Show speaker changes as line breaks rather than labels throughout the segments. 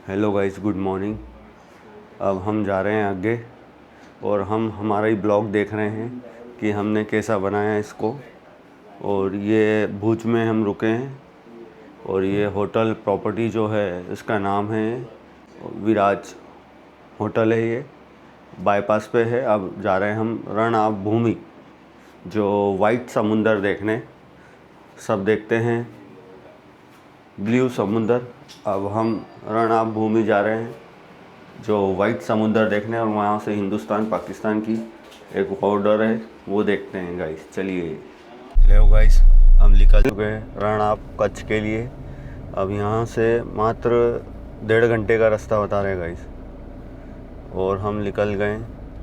Hello guys, good morning. अब हम जा रहे हैं आगे और हम हमारा ही ब्लॉग देख रहे हैं कि हमने कैसा बनाया इसको। और ये भुज में हम रुके हैं और ये होटल प्रॉपर्टी जो है इसका नाम है विराज होटल है। ये बाईपास पे है। अब जा रहे हैं हम रणभूमि, जो वाइट समुंदर देखने। सब देखते हैं ब्लू समुंदर। अब हम रणभूमि जा रहे हैं जो वाइट समुंदर देखने, और वहाँ से हिंदुस्तान पाकिस्तान की एक बॉर्डर है, वो देखते हैं गाइस। चलिए ले गाइस, हम निकल चुके हैं रण कच्छ के लिए। अब यहाँ से मात्र 1.5 घंटे का रास्ता बता रहे गाइस, और हम निकल गए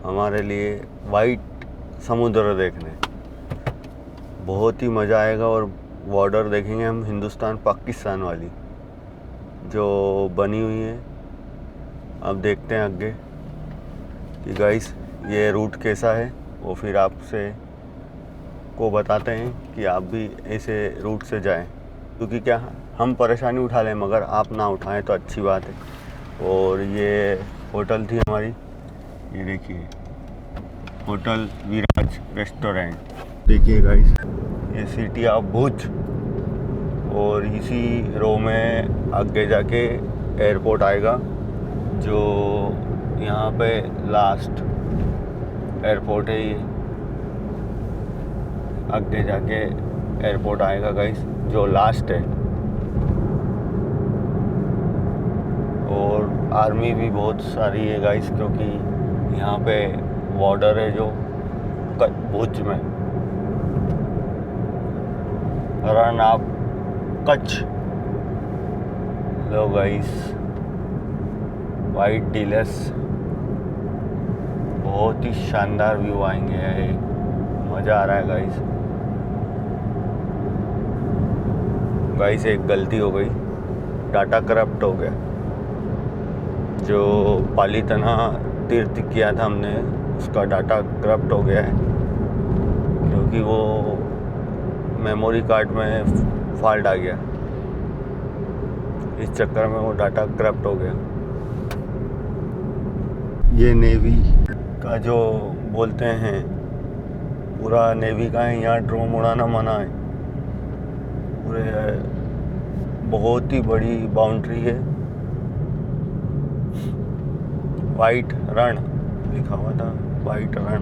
हमारे लिए वाइट समुद्र देखने। बहुत ही मज़ा आएगा और बॉर्डर देखेंगे हम हिंदुस्तान पाकिस्तान वाली जो बनी हुई है। अब देखते हैं आगे कि गाइस ये रूट कैसा है, वो फिर आपसे को बताते हैं कि आप भी ऐसे रूट से जाएं, क्योंकि क्या हम परेशानी उठा लें मगर आप ना उठाएं तो अच्छी बात है। और ये होटल थी हमारी, ये देखिए होटल विराज रेस्टोरेंट। देखिए गाइस, ये सिटी ऑफ भुज, और इसी रो में आगे जाके एयरपोर्ट आएगा, जो यहाँ पे लास्ट एयरपोर्ट है। ये आगे जाके एयरपोर्ट आएगा गाइस, जो लास्ट है। और आर्मी भी बहुत सारी है गाइस, क्योंकि यहाँ पे बॉर्डर है जो भुज में रण of Kutch. Low guys, white dealers, बहुत ही शानदार व्यू आएंगे। मज़ा आ रहा है गाइस। गाइस एक गलती हो गई, डाटा करप्ट हो गया। जो पालीताना तीर्थ किया था हमने, उसका डाटा करप्ट हो गया है, क्योंकि वो मेमोरी कार्ड में फॉल्ट आ गया। इस चक्कर में वो डाटा करप्ट हो गया। ये नेवी का जो बोलते हैं, पूरा नेवी का है। यहाँ ड्रोन उड़ाना मना है। पूरे बहुत ही बड़ी बाउंड्री है। वाइट रण लिखा हुआ था, वाइट रण।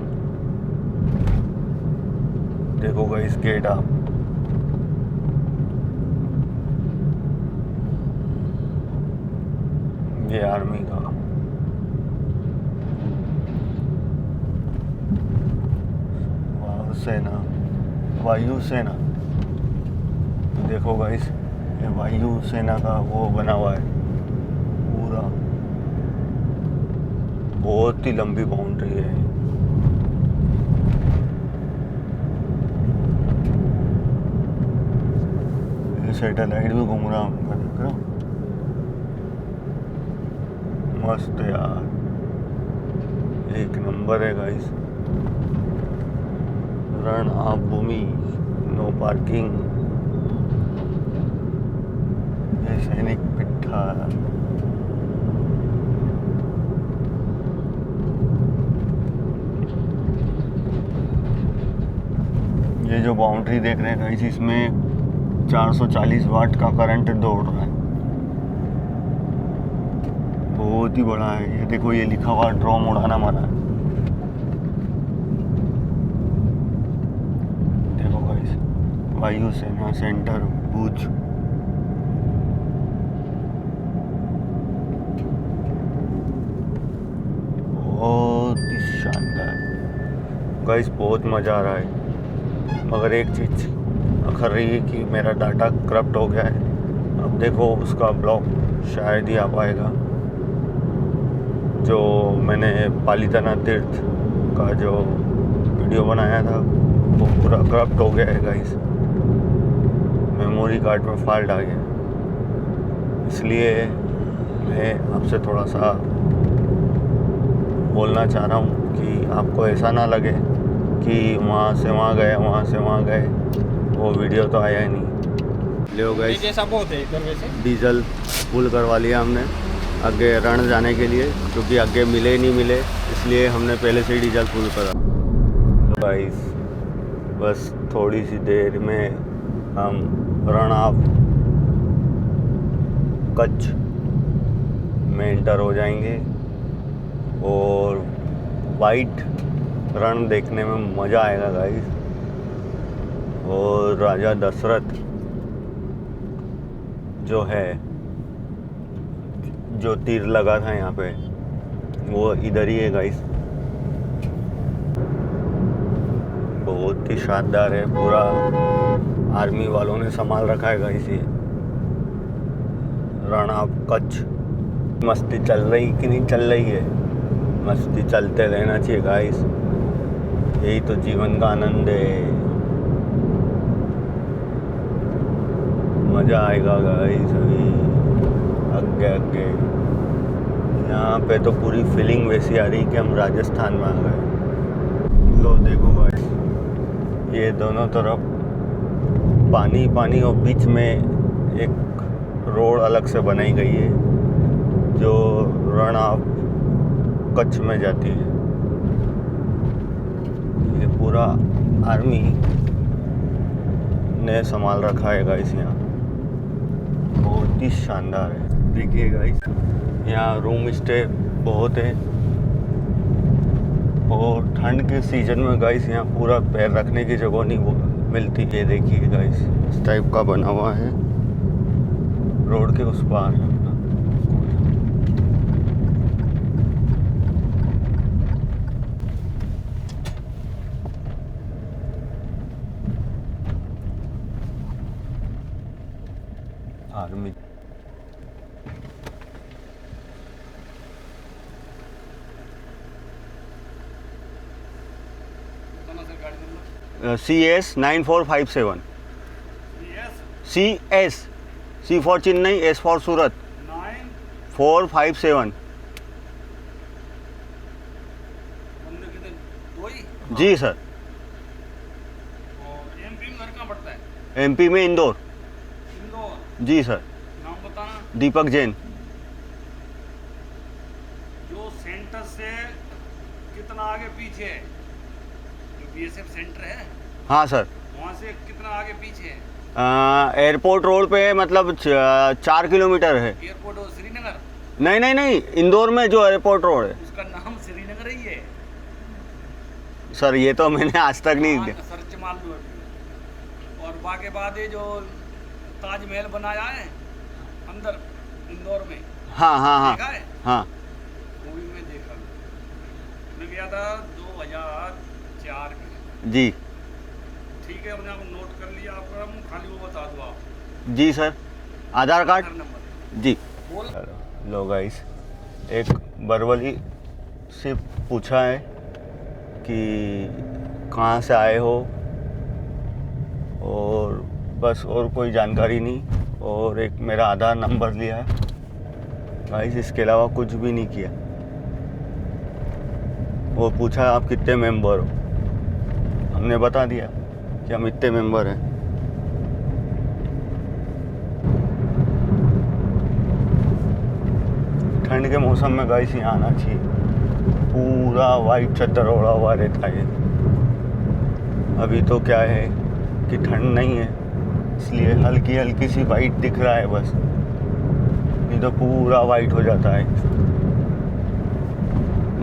देखो गाइस गेट आप, ये आर्मी का। सेना, वायु सेना। देखो गाइस, ये वायु सेना का वो बना हुआ है पूरा। बहुत ही लंबी बाउंड्री है। ये सैटेलाइट भी घूम रहा हूँ, देख रहा हूँ। मस्त यार, एक नंबर है गाइस। रणभूमि, नो पार्किंग। ये सैनिक पिट्ठा। ये जो बाउंड्री देख रहे हैं गाइस, इसमें 440 वाट का करंट दौड़ रहा है। बहुत ही बड़ा है। ये देखो, ये लिखा हुआ ड्रोन उड़ाना मना है। देखो गाइस, वायु सेना सेंटर भुज। बहुत ही शानदार गाइस, बहुत मज़ा आ रहा है। मगर एक चीज़ अखर रही है कि मेरा डाटा करप्ट हो गया है। अब देखो उसका ब्लॉग शायद ही आ पाएगा। जो मैंने पालीताना तीर्थ का जो वीडियो बनाया था, वो पूरा करप्ट हो गया है गाइस। मेमोरी कार्ड में फॉल्ट आ गया। इसलिए मैं आपसे थोड़ा सा बोलना चाह रहा हूँ कि आपको ऐसा ना लगे कि वहाँ से वहाँ गए, वहाँ से वहाँ गए, वो वीडियो तो आया ही नहीं। ले गाइस, डीजल फुल करवा लिया हमने। आगे रण जाने के लिए, क्योंकि आगे मिले नहीं मिले, इसलिए हमने पहले से ही डीजल फुल करा। तो गाइस बस थोड़ी सी देर में हम रण ऑफ कच्छ में इंटर हो जाएंगे और वाइट रण देखने में मज़ा आएगा गाइस। और राजा दशरथ जो है, जो तीर लगा था यहाँ पे, वो इधर ही है गाइस। बहुत ही शानदार है, पूरा आर्मी वालों ने संभाल रखा है गाइस ये रण ऑफ कच्छ। मस्ती चल रही कि नहीं चल रही है, मस्ती चलते रहना चाहिए गाइस, यही तो जीवन का आनंद है। मज़ा आएगा गाइस अभी आगे आगे। यहाँ पे तो पूरी फीलिंग वैसी आ रही कि हम राजस्थान में आ गए। लो देखो गाइस, ये दोनों तरफ पानी पानी और बीच में एक रोड अलग से बनाई गई है जो रण ऑफ कच्छ में जाती है। ये पूरा आर्मी ने संभाल रखा है गाइस, यहाँ बहुत ही शानदार है। देखिए गाइस, यहाँ रूम स्टे बहुत है और ठंड के सीज़न में गाइस यहाँ पूरा पैर रखने की जगह नहीं मिलती है। देखिए गाइस, इस टाइप का बना हुआ है, रोड के उस पार है। Army CS 9457 CS C for Chennai, S for Surat, 9457। जी सर।
MP में घर कहाँ पड़ता है?
MP में इंदौर।
इंदौर?
जी सर।
नाम बताना।
दीपक जैन।
जो सेंटर से कितना आगे पीछे है, जो BSF सेंटर है,
हाँ सर।
वहाँ से कितना आगे पीछे है?
एयरपोर्ट रोड पे मतलब 4 किलोमीटर है।
एयरपोर्ट और श्रीनगर?
नहीं नहीं नहीं, इंदौर में जो एयरपोर्ट रोड है
उसका नाम श्रीनगर ही है
सर। ये तो मैंने आज तक नहीं
सर्च मार लो अभी। और बाकी बाद ये जो ताजमहल बनाया है अंदर इंदौर में,
हाँ हाँ हाँ
देखा है?
हाँ,
वो भी मैं देखा, मैं गया था 2004 में।
जी
ठीक है, मैंने आपको नोट कर लिया, आपका हम खाली वो बता दो आप।
जी सर। आधार कार्ड
नंबर
जी।
बोल।
लो गाइस, एक बरवली से पूछा है कि कहाँ से आए हो, और बस और कोई जानकारी नहीं, और एक मेरा आधार नंबर लिया है गाइस, इसके अलावा कुछ भी नहीं किया। वो पूछा आप कितने मेंबर हो, हमने बता दिया कि हम इतने मेंबर हैं। ठंड के मौसम में गाइस यहाँ आना चाहिए, पूरा वाइट चादर ओढ़ा हुआ रहता है। अभी तो क्या है कि ठंड नहीं है, इसलिए हल्की हल्की सी वाइट दिख रहा है बस, नहीं तो पूरा वाइट हो जाता है।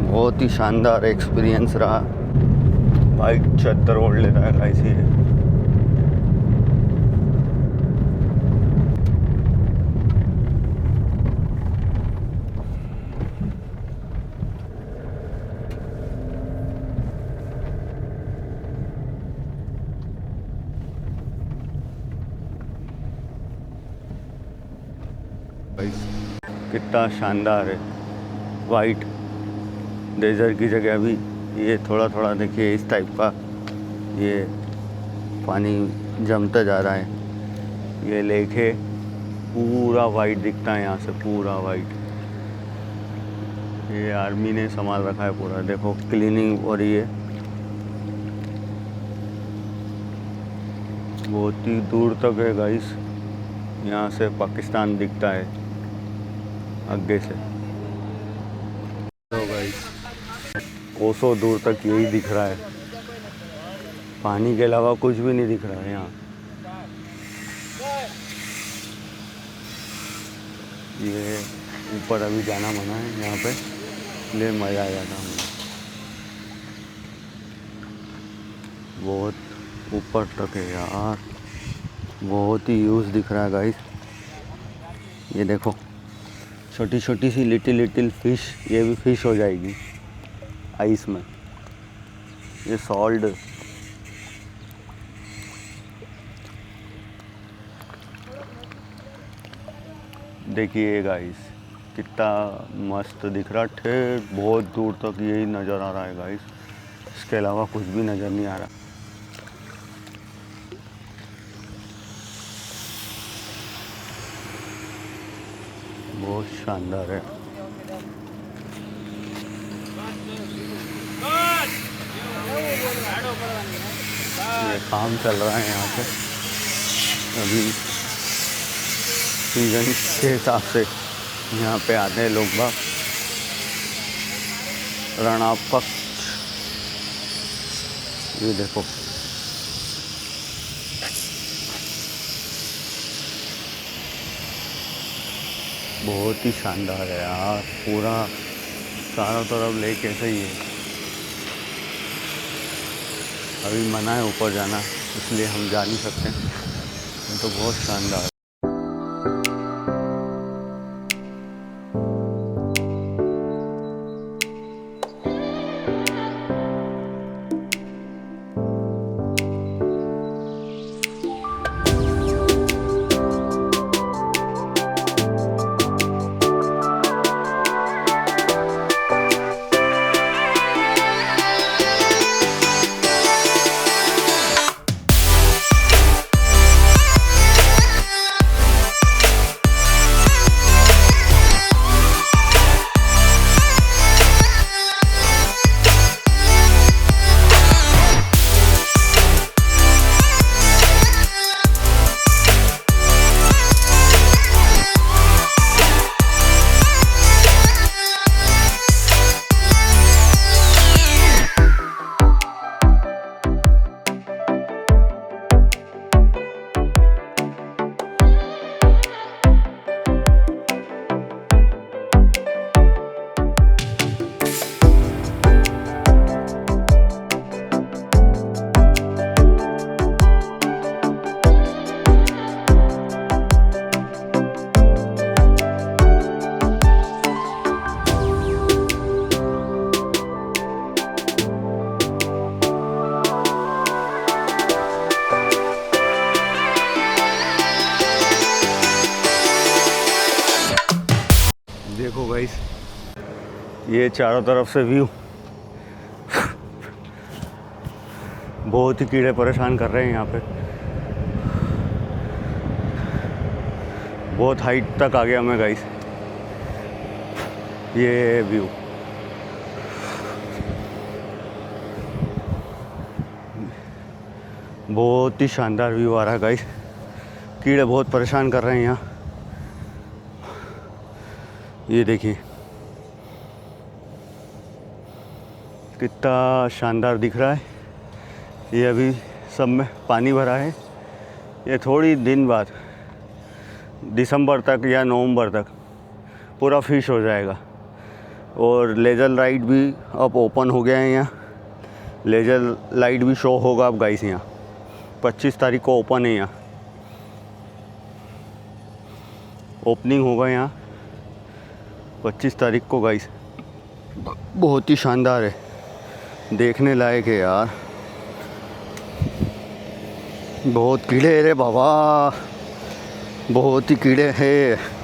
बहुत ही शानदार एक्सपीरियंस रहा, वाइट चादर ओढ़ लेता है गाइस ये। कितना शानदार है, वाइट डेजर्ट की जगह भी ये थोड़ा थोड़ा देखिए इस टाइप का ये पानी जमता जा रहा है। ये लेक है, पूरा वाइट दिखता है यहाँ से, पूरा वाइट। ये आर्मी ने संभाल रखा है पूरा, देखो क्लीनिंग हो रही है। बहुत ही दूर तक है गाइस, यहाँ से पाकिस्तान दिखता है आगे से। तो गाइस कोसों दूर तक यही दिख रहा है, पानी के अलावा कुछ भी नहीं दिख रहा है यहाँ। ये ऊपर अभी जाना मना है यहाँ पे, इसलिए मज़ा आ जाता हमें। बहुत ऊपर तक है यार, बहुत ही यूज दिख रहा है गाइस। ये देखो छोटी छोटी सी लिटिल फिश, ये भी फिश हो जाएगी आइस में। ये सॉल्ट देखिए गाइस, कितना मस्त दिख रहा है। बहुत दूर तक यही नज़र आ रहा है गाइस, इसके अलावा कुछ भी नज़र नहीं आ रहा। बहुत शानदार है। ये काम चल रहा है यहाँ पे अभी, सीजन के हिसाब से यहाँ पे आते हैं लोग बाग। रणपक्ष, ये देखो बहुत ही शानदार है यार, पूरा चारों तरफ लेक ऐसे ही है। अभी मना है ऊपर जाना, इसलिए हम जा नहीं सकते, तो बहुत शानदार है। देखो गाइस, ये चारों तरफ से व्यू, बहुत ही कीड़े परेशान कर रहे हैं यहाँ पे। बहुत हाइट तक आ गया मैं गाइस। ये व्यू बहुत ही शानदार व्यू आ रहा है गाइस। कीड़े बहुत परेशान कर रहे हैं यहाँ। ये देखिए कितना शानदार दिख रहा है। ये अभी सब में पानी भरा है। ये थोड़ी दिन बाद दिसंबर तक या नवंबर तक पूरा फिश हो जाएगा। और लेज़र लाइट भी अब ओपन हो गया है यहाँ। लेज़र लाइट भी शो होगा अब गाइस। यहाँ 25 तारीख को ओपन है, यहाँ ओपनिंग होगा यहाँ 25 तारीख को गाइस। बहुत ही शानदार है, देखने लायक है यार। बहुत कीड़े है रे बाबा, बहुत ही कीड़े हैं।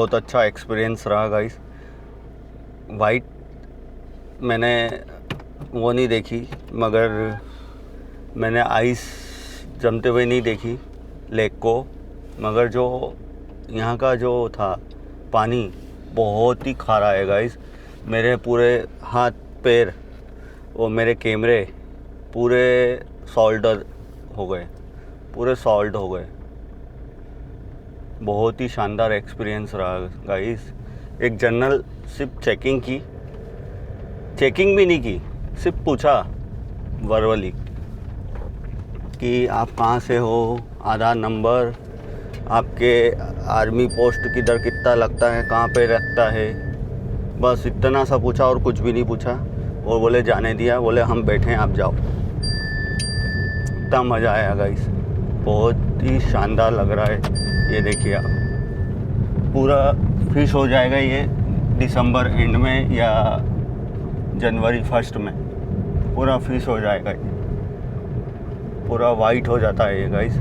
बहुत अच्छा एक्सपीरियंस रहा गाइस। वाइट मैंने वो नहीं देखी, मगर मैंने आइस जमते हुए नहीं देखी लेक को, मगर जो यहाँ का जो था पानी बहुत ही खारा है गाइस। मेरे पूरे हाथ पैर और मेरे कैमरे पूरे सॉल्ट हो गए, पूरे सॉल्ट हो गए। बहुत ही शानदार एक्सपीरियंस रहा गाइस। एक जनरल सिर्फ चेकिंग की, चेकिंग भी नहीं की, सिर्फ पूछा वर्बली कि आप कहाँ से हो, आधार नंबर, आपके आर्मी पोस्ट किधर कितना लगता है, कहाँ पे रखता है, बस इतना सा पूछा और कुछ भी नहीं पूछा। और बोले जाने दिया, बोले हम बैठे हैं आप जाओ। इतना मज़ा आया गाइस, बहुत ही शानदार लग रहा है। ये देखिए आप, पूरा फिश हो जाएगा ये दिसंबर एंड में या जनवरी फर्स्ट में, पूरा फिश हो जाएगा ये, पूरा वाइट हो जाता है ये गाइस।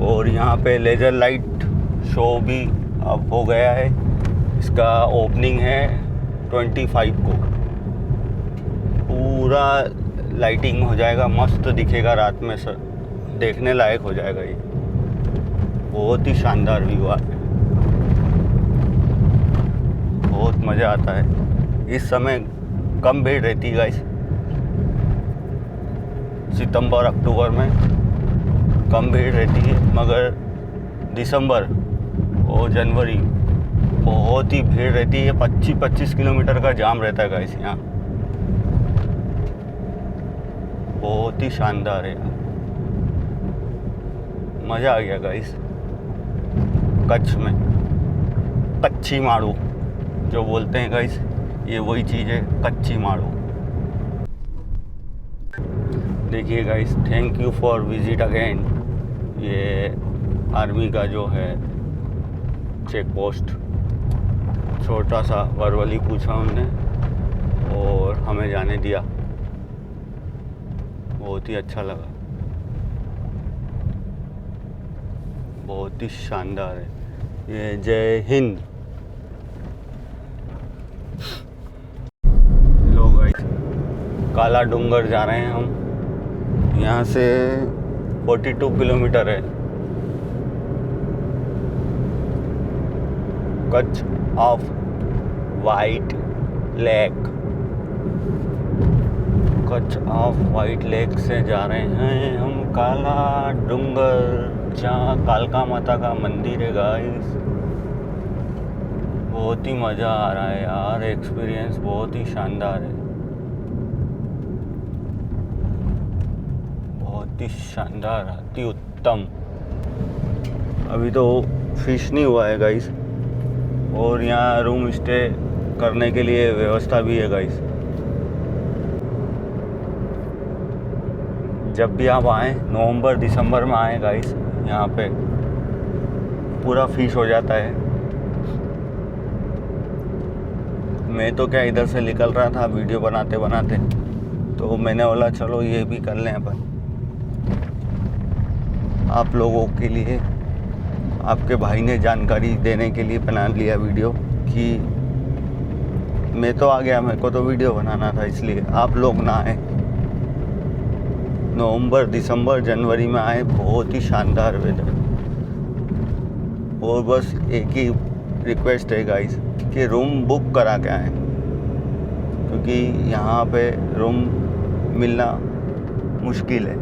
और यहाँ पे लेज़र लाइट शो भी अब हो गया है, इसका ओपनिंग है 25 को। पूरा लाइटिंग हो जाएगा, मस्त दिखेगा रात में, सर देखने लायक हो जाएगा ये। बहुत ही शानदार व्यू है, बहुत मज़ा आता है। इस समय कम भीड़ रहती है गाइस, सितंबर अक्टूबर में कम भीड़ रहती है, मगर दिसंबर और जनवरी बहुत ही भीड़ रहती है। 25-25 किलोमीटर का जाम रहता है गाइस यहाँ। बहुत ही शानदार है, मज़ा आ गया गाइस। कच्छ में कच्ची माड़ू जो बोलते हैं गाइस, ये वही चीज़ है, कच्ची माड़ू। देखिए guys, thank you for visit again. ये आर्मी का जो है चेक पोस्ट, छोटा सा वर्बली पूछा उन्होंने और हमें जाने दिया। बहुत ही अच्छा लगा, बहुत ही शानदार है ये। जय हिंद। लोग काला डूंगर जा रहे हैं हम, यहाँ से 42 किलोमीटर है। Kutch of white lake, Kutch of white lake से जा रहे हैं हम काला डूंगर, जहाँ कालका माता का मंदिर है गाइस। बहुत ही मज़ा आ रहा है यार, एक्सपीरियंस बहुत ही शानदार है, बहुत ही शानदार, अति उत्तम। अभी तो फिश नहीं हुआ है गाइस, और यहाँ रूम स्टे करने के लिए व्यवस्था भी है गाइस। जब भी आप आएँ, नवंबर दिसंबर में आएँ गाइस, यहाँ पे पूरा फिश हो जाता है। मैं तो क्या इधर से निकल रहा था वीडियो बनाते बनाते, तो मैंने बोला चलो ये भी कर लें अपन, आप लोगों के लिए, आपके भाई ने जानकारी देने के लिए बना लिया वीडियो। कि मैं तो आ गया, मेरे को तो वीडियो बनाना था, इसलिए आप लोग ना आए, नवंबर दिसंबर जनवरी में आए। बहुत ही शानदार वेदर। और बस एक ही रिक्वेस्ट है गाइस कि रूम बुक करा के आएँ, क्योंकि यहाँ पे रूम मिलना मुश्किल है।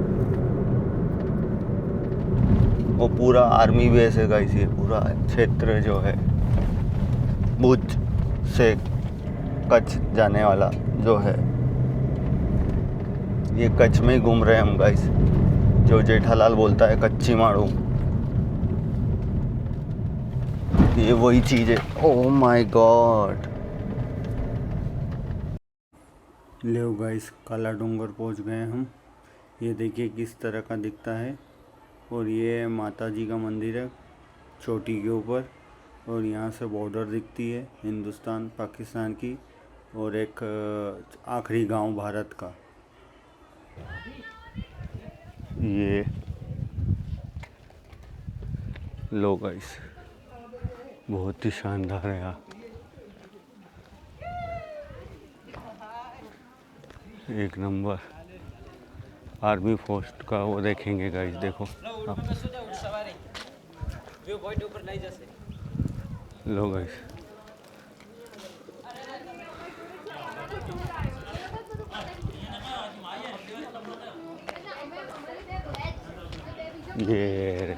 वो पूरा आर्मी बेस है गाइस, ये पूरा क्षेत्र जो है भुज से कच्छ जाने वाला जो है, ये कच्छ में ही घूम रहे हैं हम गाइस। जो जेठालाल बोलता है कच्ची माड़ू, ये वही चीज़ है। Oh my God. ले गाइस, काला डूंगर पहुंच गए हम। ये देखिए किस तरह का दिखता है, और ये माता जी का मंदिर है चोटी के ऊपर, और यहाँ से बॉर्डर दिखती है हिंदुस्तान पाकिस्तान की, और एक आखिरी गांव भारत का। ये लो गाइस, बहुत ही शानदार है यार, एक नंबर। आर्मी पोस्ट का वो देखेंगे गाइस, देखो आप। लो गाइस, ये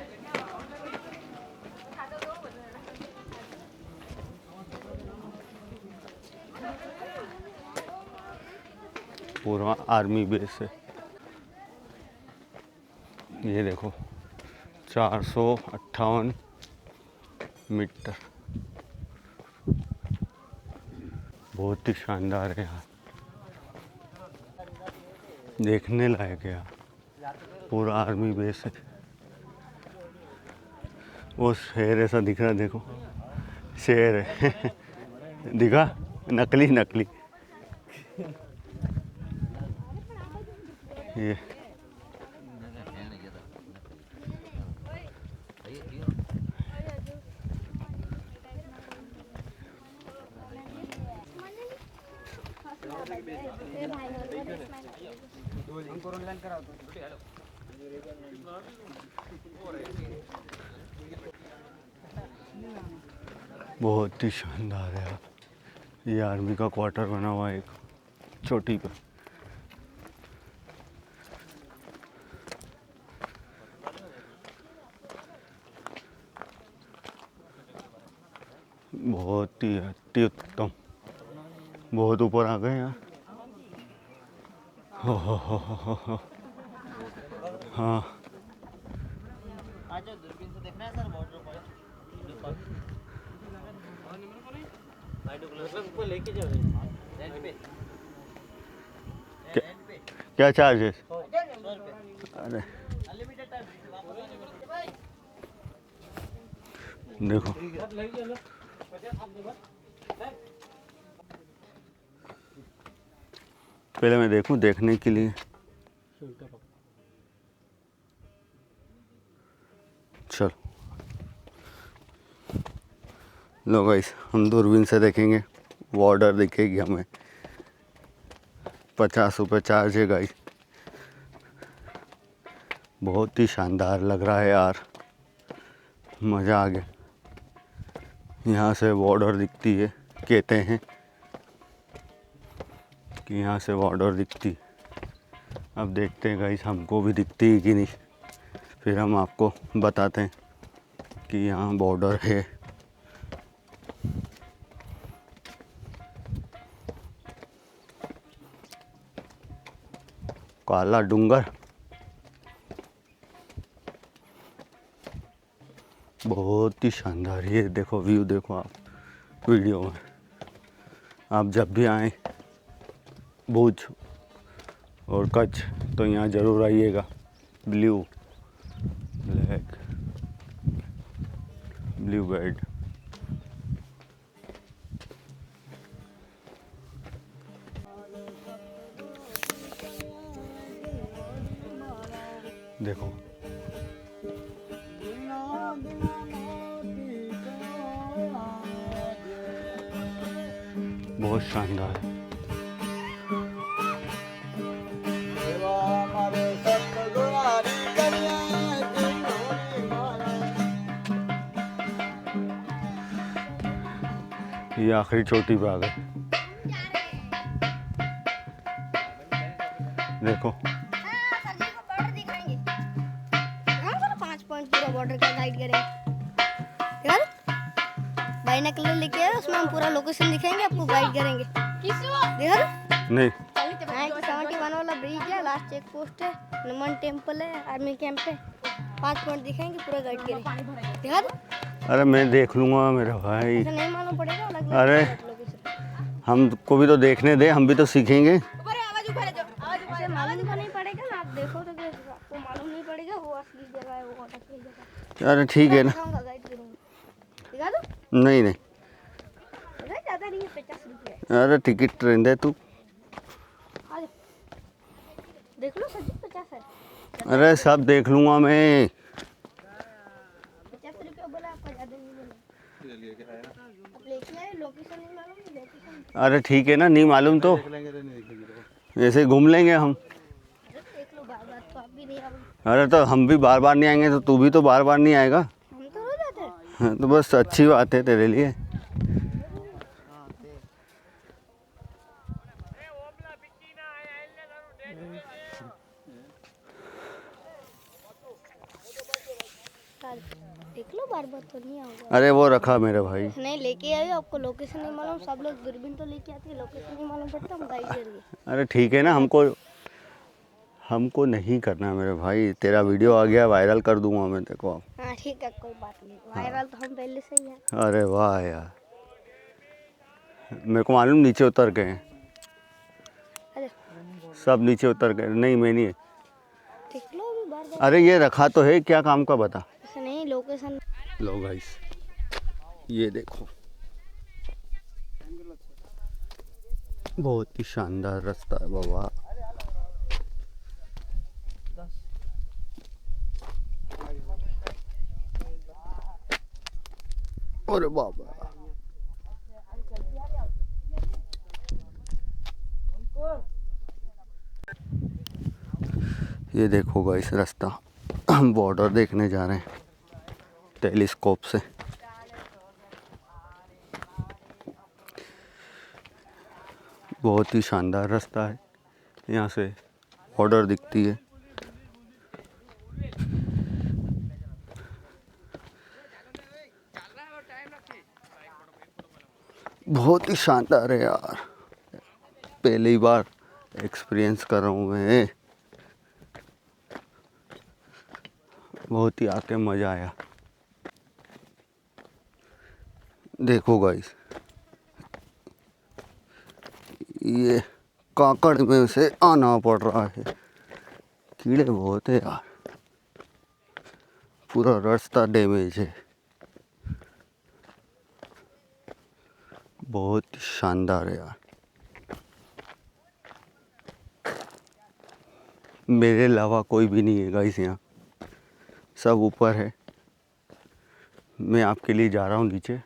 पूरा आर्मी बेस है। ये देखो 458 मीटर, बहुत ही शानदार है यार, देखने लायक है यार, पूरा आर्मी बेस है। वो शेर ऐसा दिख रहा है, देखो शेर है दिखा, नकली नकली। ये बहुत ही शानदार है यार, ये आर्मी का क्वार्टर बना हुआ है एक चोटी पर। बहुत ही अति उत्तम, बहुत ऊपर आ गए यार। हो। हाँ
दूरबीन से देखना है सर बॉर्डर पर लेके जाओ रेंट पे।
क्या चार्ज है? अरे देखो, पहले मैं देखूं देखने के लिए। चलो लो गाइस, हम दूरबीन से देखेंगे, बॉर्डर दिखेगी हमें। 50 रुपये चार्ज है गाइस, बहुत ही शानदार लग रहा है यार, मज़ा आ गया। यहाँ से बॉर्डर दिखती है, कहते हैं कि यहाँ से बॉर्डर दिखती। अब देखते हैं गाइस हमको भी दिखती है कि नहीं, फिर हम आपको बताते हैं कि यहाँ बॉर्डर है। काला डूंगर, बहुत ही शानदार। ये देखो व्यू, देखो आप वीडियो में। आप जब भी आएँ भुज और कच्छ तो यहाँ ज़रूर आइएगा। ब्लू ब्लैक ब्लू बेड, देखो बहुत शानदार है। ये आखिरी चोटी पे आ गए, देखो
बॉर्डर का गाइड करेंगे यार, भाई ने कलर लेके आया, उसमें हम पूरा लोकेशन दिखाएंगे, आपको गाइड करेंगे। यार
नहीं
71 वाला ब्रिज है, लास्ट चेक पोस्ट है, हनुमान टेम्पल है, आर्मी कैंप है, 5 पॉइंट दिखाएंगे, पूरा गाइड करेंगे यार।
अरे मैं देख लूँगा मेरे भाई,
ऐसा नहीं मालूम पड़ेगा अलग
अरे हमको भी तो देखने दे, हम भी तो सीखेंगे।
मालूम तो नहीं पड़ेगा ना, आप देखो तो आपको मालूम नहीं पड़ेगा वो असली जगह है, वो असली जगह।
अरे ठीक है ना,
गाइड करूंगा, दिखा दो।
नहीं नहीं,
ज़्यादा नहीं है, 50 रुपये।
अरे टिकट ट्रेन दे तू।
देख लो सर जी, 50 है।
अरे सब देख लूँगा मैं।
50 रुपये बोला, आपको ज़्यादा नहीं बोला।
अरे ठीक है ना, नहीं मालूम तो ऐसे ही घूम लेंगे हम।
देख लो बार बार तो आप भी नहीं आओगे।
अरे तो हम भी बार बार नहीं आएंगे तो तू भी तो बार बार नहीं आएगा।
हम तो रोज आते हैं।
हाँ, तो बस अच्छी बात है तेरे लिए।
देख लो बार बार तो नहीं आओगे।
अरे वो रखा मेरे भाई।
नहीं लेके आए, आपको लोकेशन नहीं मालूम। सब लोग दूरबीन तो लेके आते हैं, लोकेशन नहीं मालूम पड़ता, हम गाइड करेंगे।
अरे ठीक है ना, हमको नहीं करना मेरे भाई। तेरा वीडियो आ गया, वायरल कर दूंगा मैं देखो।
हाँ ठीक है, कोई बात नहीं, वायरल तो हम पहले से ही हैं।
अरे वाह यार, मेरे को मालूम नीचे उतर गए हैं,
अरे
सब नीचे उतर गए। नहीं मैं नहीं।
देख लो अभी बार बार।
अरे ये रखा तो है, क्या काम का बता।
ऐसा नहीं, लोकेशन।
लो गाइस, ये देखो बहुत ही शानदार रास्ता है बाबा। अरे बाबा, ये देखो गाइस रास्ता। हम बॉर्डर देखने जा रहे हैं टेलीस्कोप से। बहुत ही शानदार रास्ता है, यहाँ से बॉर्डर दिखती है। बहुत ही शानदार है यार, पहली बार एक्सपीरियंस कर रहा हूँ मैं। बहुत ही आके मज़ा आया। देखो गाइस, ये काकड़ में से आना पड़ रहा है, कीड़े बहुत है यार, पूरा रास्ता डैमेज है। बहुत शानदार है यार। मेरे अलावा कोई भी नहीं है गाइस यहाँ, सब ऊपर है। मैं आपके लिए जा रहा हूँ नीचे।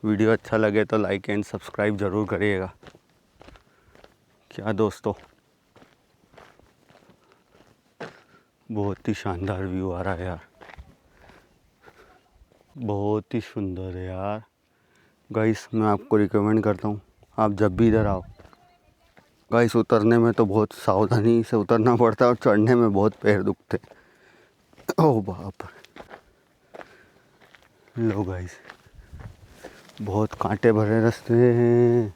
वीडियो अच्छा लगे तो लाइक एंड सब्सक्राइब ज़रूर करिएगा। क्या दोस्तों, बहुत ही शानदार व्यू आ रहा है यार, बहुत ही सुंदर है यार। गाइस मैं आपको रिकमेंड करता हूँ, आप जब भी इधर आओ। गाइस उतरने में तो बहुत सावधानी से उतरना पड़ता है और चढ़ने में बहुत पैर दुखते। ओह बाप रे। लो गाइस, बहुत कांटे भरे रास्ते हैं,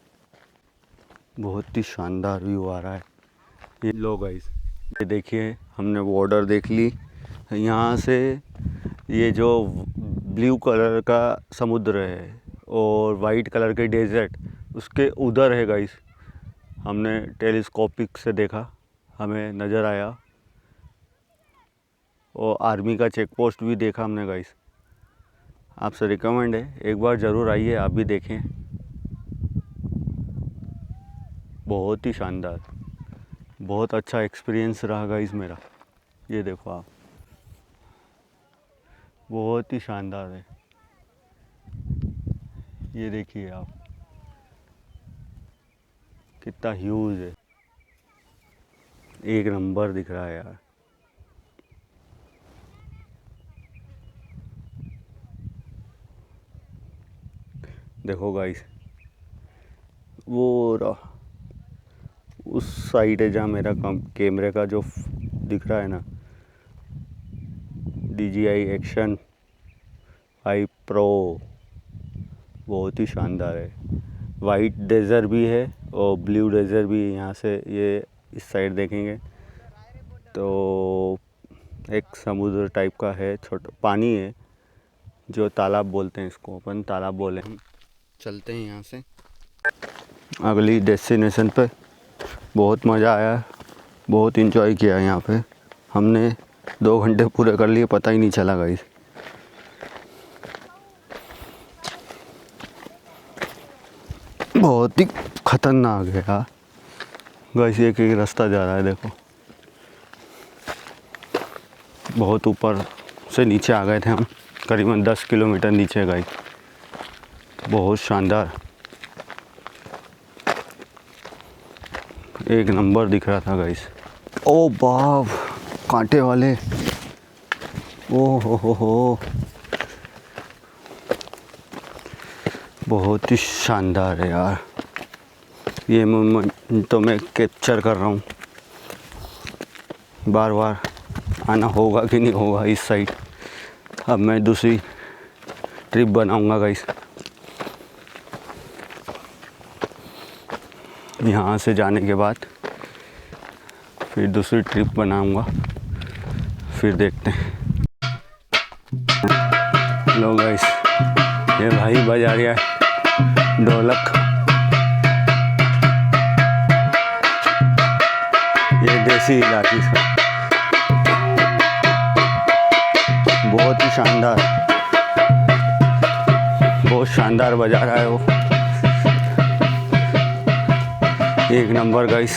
बहुत ही शानदार व्यू आ रहा है। ये लो गाइस, ये देखिए हमने बॉर्डर देख ली। यहाँ से ये जो ब्लू कलर का समुद्र है और वाइट कलर के डेजर्ट, उसके उधर है गाइस। हमने टेलीस्कोपिक से देखा, हमें नज़र आया। और आर्मी का चेक पोस्ट भी देखा हमने गाइस। आपसे रिकमेंड है, एक बार ज़रूर आइए, आप भी देखें। बहुत ही शानदार, बहुत अच्छा एक्सपीरियंस रहा गाइस मेरा। ये देखो आप, बहुत ही शानदार है। ये देखिए आप, कितना ह्यूज है, एक नंबर दिख रहा है यार। देखो गाइस, वो रहा उस साइड है जहाँ मेरा कैमरे का जो दिख रहा है ना, DJI Action 5 Pro, बहुत ही शानदार है। वाइट डेजर्ट भी है और ब्लू डेजर्ट भी है। यहाँ से ये इस साइड देखेंगे तो एक समुद्र टाइप का है, छोटा पानी है, जो तालाब बोलते हैं इसको, अपन तालाब बोले हम। चलते हैं यहाँ से अगली डेस्टिनेशन पे। बहुत मज़ा आया, बहुत इंजॉय किया यहाँ पे हमने। 2 घंटे पूरे कर लिए, पता ही नहीं चला गाइस। बहुत ही खतरनाक है यार गाइस। एक एक रास्ता जा रहा है देखो, बहुत ऊपर से नीचे आ गए थे हम, करीबन 10 किलोमीटर नीचे गाइस। बहुत शानदार एक नंबर दिख रहा था गाइस। ओ बाप, कांटे वाले, ओ हो, बहुत ही शानदार है यार। ये मोमेंट तो मैं कैप्चर कर रहा हूँ। बार बार आना होगा कि नहीं होगा इस साइड। अब मैं दूसरी ट्रिप बनाऊंगा गाइस। यहाँ से जाने के बाद फिर दूसरी ट्रिप बनाऊंगा, फिर देखते हैं। लो गाइस, ये भाई बजा रहा है ढोलक। ये देसी इलाके का बहुत ही शानदार, बहुत शानदार बजा रहा है वो। एक नंबर गाइस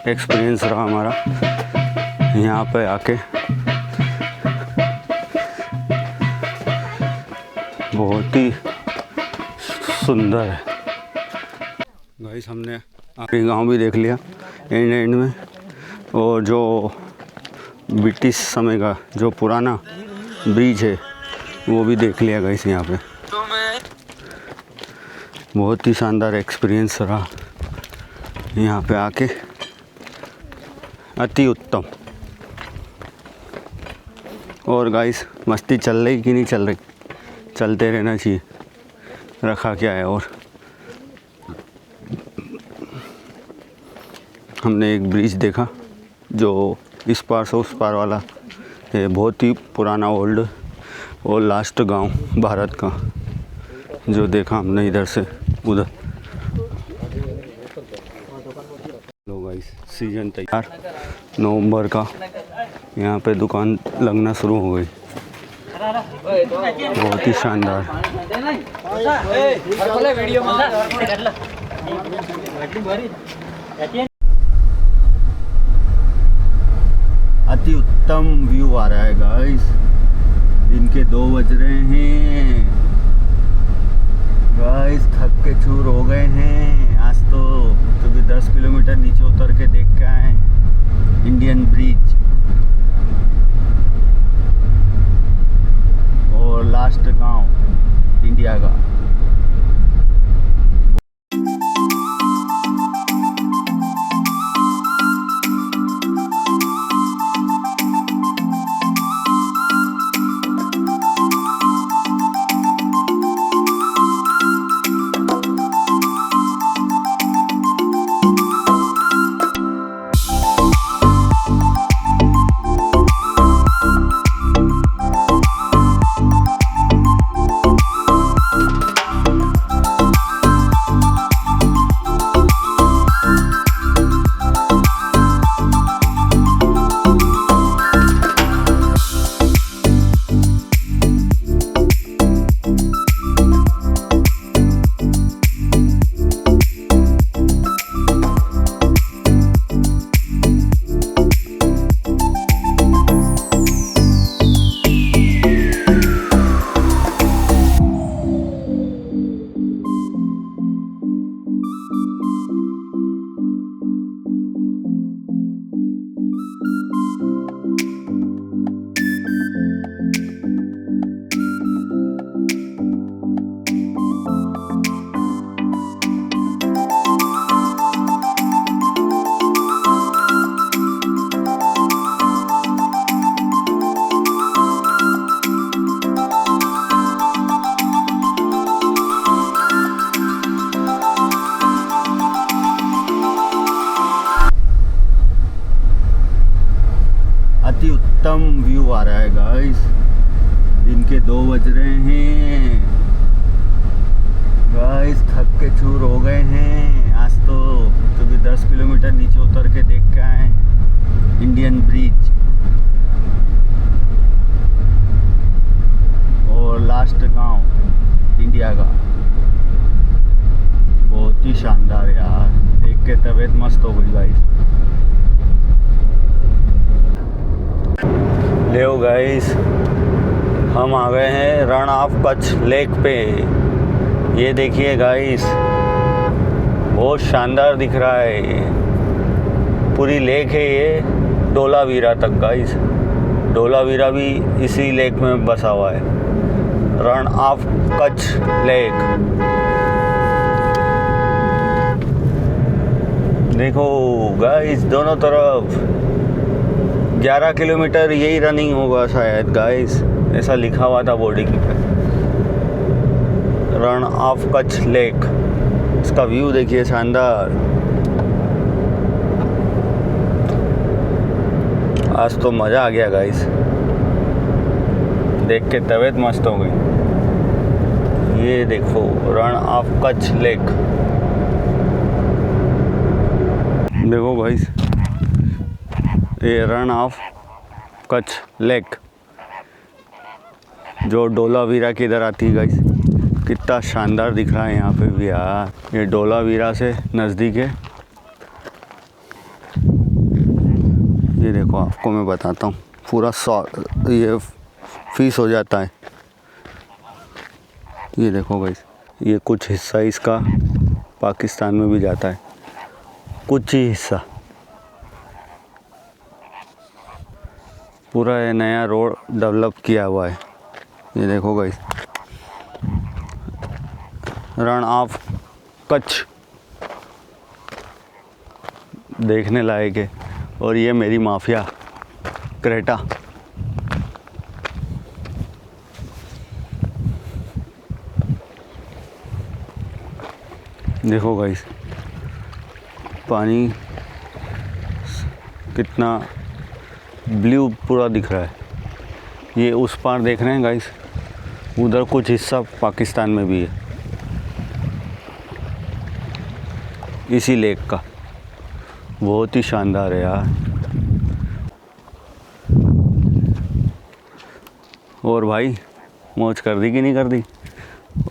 एक्सपीरियंस रहा हमारा यहाँ पे आके। बहुत ही सुंदर है गाइस। हमने आखिरी गांव भी देख लिया एंड में, और जो ब्रिटिश समय का जो पुराना ब्रिज है वो भी देख लिया गाइस यहाँ पे। बहुत ही शानदार एक्सपीरियंस रहा यहाँ पे आके, अति उत्तम। और गाइस मस्ती चल रही कि नहीं चल रही, चलते रहना चाहिए, रखा क्या है। और हमने एक ब्रिज देखा जो इस पार से उस पार वाला है, बहुत ही पुराना ओल्ड और लास्ट गांव भारत का जो देखा हमने इधर से उधर। लो गाइस, सीजन तैयार नवंबर का, यहाँ पे दुकान लगना शुरू हो गई। बहुत ही शानदार। अति उत्तम व्यू आ रहा है गाइस। दिन के 2 बज रहे हैं गाइस, थक के चूर हो गए हैं आज तो, क्योंकि 10 किलोमीटर नीचे उतर के देख के आए इंडियन ब्रिज और लास्ट गांव इंडिया का। अति उत्तम व्यू आ रहा है गाइस। दिन के 2 बज रहे हैं गाइस, थक के चूर हो गए हैं आज तो, क्योंकि 10 किलोमीटर नीचे उतर के देख के आए इंडियन ब्रिज और लास्ट गांव इंडिया का। बहुत ही शानदार यार, देख के तबीयत मस्त हो गई गाइस। लेओ गाइस, हम आ गए हैं रण ऑफ कच्छ लेक पे। ये देखिए गाइस, बहुत शानदार दिख रहा है। पूरी लेक है ये धोलावीरा तक गाइस। धोलावीरा भी इसी लेक में बसा हुआ है, रण ऑफ कच्छ लेक। देखो गाइस दोनों तरफ 11 किलोमीटर यही रनिंग होगा शायद गाइस, ऐसा लिखा हुआ था बोर्डिंग पे। रण ऑफ कच्छ लेक, इसका व्यू देखिए शानदार। आज तो मज़ा आ गया गाइस, देख के तबीयत मस्त हो गई। ये देखो रण ऑफ कच्छ लेक। देखो गाइस ये रण ऑफ कच्छ लेक जो धोलावीरा की इधर आती है गाइस। कितना शानदार दिख रहा है यहाँ पे भी यार। ये धोलावीरा से नज़दीक है। ये देखो आपको मैं बताता हूँ, पूरा ये फीस हो जाता है। ये देखो गाइस, ये कुछ हिस्सा इसका पाकिस्तान में भी जाता है, कुछ ही हिस्सा। पूरा ये नया रोड डेवलप किया हुआ है। ये देखो गाइस रण ऑफ कच्छ देखने लायक है। और ये मेरी माफिया क्रेटा। देखो गाइस पानी कितना ब्लू पूरा दिख रहा है। ये उस पार देख रहे हैं गाइस, उधर कुछ हिस्सा पाकिस्तान में भी है इसी लेक का। बहुत ही शानदार है यार। और भाई मौज कर दी कि नहीं कर दी?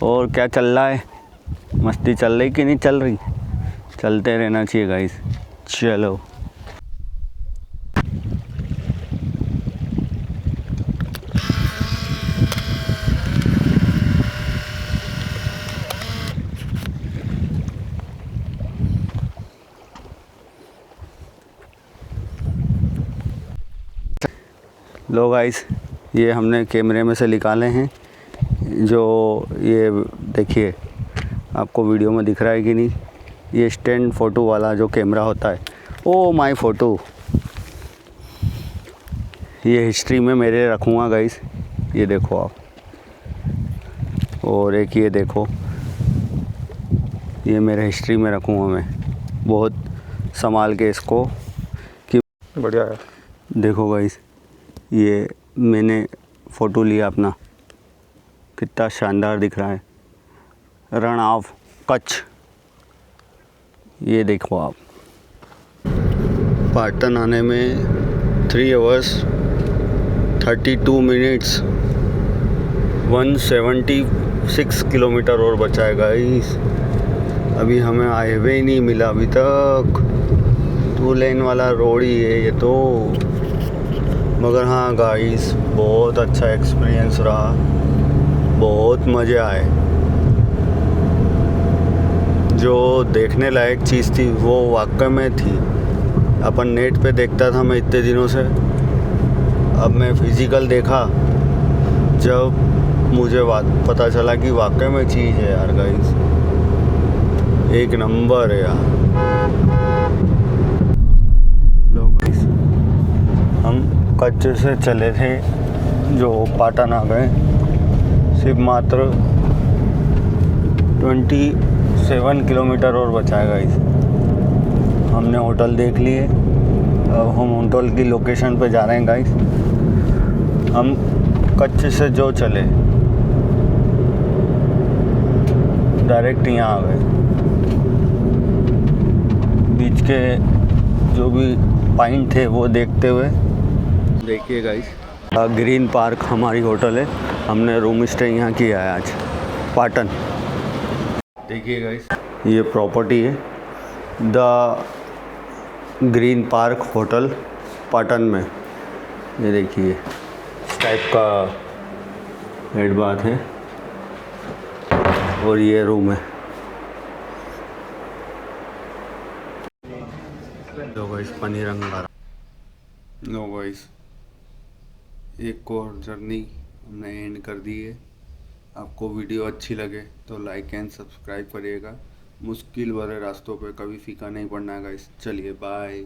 और क्या चल रहा है, मस्ती चल रही कि नहीं चल रही? चलते रहना चाहिए गाइस। चलो लो गाइस, ये हमने कैमरे में से निकाले हैं। जो ये देखिए आपको वीडियो में दिख रहा है कि नहीं, ये स्टैंड फ़ोटो वाला जो कैमरा होता है। ओ माय फ़ोटो, ये हिस्ट्री में मेरे रखूँगा गाइस। ये देखो आप, और एक ये देखो, ये मेरे हिस्ट्री में रखूँगा मैं बहुत संभाल के इसको कि
बढ़िया है।
देखो गाइस ये मैंने फ़ोटो लिया अपना, कितना शानदार दिख रहा है रण ऑफ कच्छ। ये देखो आप, पाटन आने में 3 hours 32 minutes 176 किलोमीटर और बचा है गाइस। अभी हमें हाईवे ही नहीं मिला अभी तक, 2 लेन वाला रोड ही है ये तो। मगर हाँ गाइस बहुत अच्छा एक्सपीरियंस रहा, बहुत मज़े आए। जो देखने लायक चीज़ थी वो वाकई में थी। अपन नेट पे देखता था मैं इतने दिनों से, अब मैं फिज़िकल देखा जब मुझे पता चला कि वाकई में चीज़ है यार गाइस, एक नंबर है यार। लो गाइस हम कच्छ से चले थे जो पाटन आ गए, सिर्फ मात्र 27 किलोमीटर और बचा है गाइस। हमने होटल देख लिए, अब हम होटल की लोकेशन पे जा रहे हैं गाइस। हम कच्छ से जो चले डायरेक्ट यहाँ आ गए। बीच के जो भी पॉइंट थे वो देखते हुए, देखिए गाइस ग्रीन पार्क हमारी होटल है। हमने रूम स्टे यहाँ किया है आज पाटन। देखिए गाइस ये प्रॉपर्टी है the green park hotel Patan में। ये देखिए इस टाइप का हेड बाथ है और ये रूम है। लो गाइस पनीर अंगारा। लो गाइस एक और जर्नी हमने एंड कर दी है। आपको वीडियो अच्छी लगे तो लाइक एंड सब्सक्राइब करिएगा। मुश्किल भरे रास्तों पे कभी फीका नहीं पड़ना गाइस। चलिए बाय।